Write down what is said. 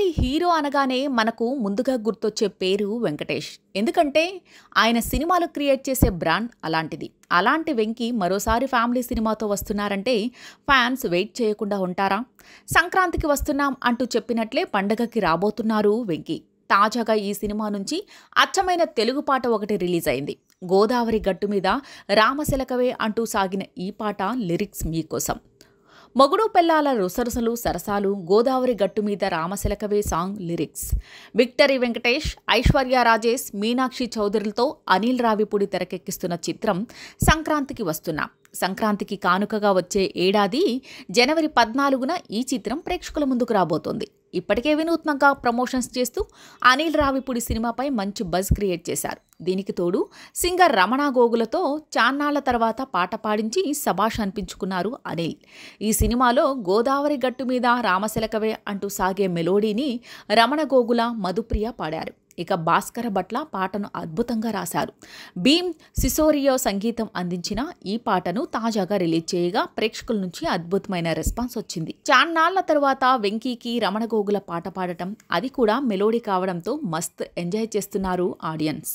Family hero అనగానే మనకు ముందుగా గుర్తొచ్చే పేరు వెంకటేష్. ఎందుకంటే ఆయన సినిమాలు క్రియేట్ చేసే బ్రాండ్ అలాంటిది. అలాంటి వెంకీ మరోసారి ఫ్యామిలీ సినిమాతో వస్తున్నారంటే ఫ్యాన్స్ వెయిట్ చేయకుండా ఉంటారా? సంక్రాంతికి వస్తున్నాం అంటూ చెప్పినట్లే పండగకి రాబోతున్నారు వెంకీ. తాజాగా ఈ సినిమా నుంచి అచ్చమైన తెలుగు పాట ఒకటి రిలీజ్ అయింది. గోదావరి గట్టు మీద రామశిలకవే అంటూ సాగిన ఈ పాట లిరిక్స్ మీకోసం. మొగుడు పెళ్లాల రుసరుసలు సరసాలు గోదావరి గట్టు మీద రామశిలకవే song lyrics. Victory Venkatesh, Aishwarya Rajesh, Meenakshi చౌదరులతో అనిల్ రావిపూడి తెరకెక్కిస్తున్న చిత్రం సంక్రాంతికి వస్తున్నాం. సంక్రాంతికి కానుకగా వచ్చే ఏడాది జనవరి 14న ఈ చిత్రం ప్రేక్షకుల ముందుకు రాబోతోంది. ఇప్పటికే వినూత్నంగా ప్రమోషన్స్ చేస్తూ అనిల్ రావిపూడి సినిమాపై మంచి బజ్ క్రియేట్ చేశారు. దీనికి తోడు సింగర్ రమణ గోగులతో చాన్నాళ్ల తర్వాత పాట పాడించి శభాష్ అనిపించుకున్నారు అనిల్. ఈ సినిమాలో గోదావరి గట్టు మీద రామశిలకవే అంటూ సాగే మెలోడీని రమణ గోగుల, మధుప్రియ పాడారు. ఇక భాస్కర భట్ల పాటను అద్భుతంగా రాశారు. భీమ్ సిసోరియో సంగీతం అందించిన ఈ పాటను తాజాగా రిలీజ్ చేయగా ప్రేక్షకుల నుంచి అద్భుతమైన రెస్పాన్స్ వచ్చింది. చాన్నాళ్ల తరువాత వెంకీకి రమణ గోగుల పాట పాడటం, అది కూడా మెలోడీ కావడంతో మస్త్ ఎంజాయ్ చేస్తున్నారు ఆడియన్స్.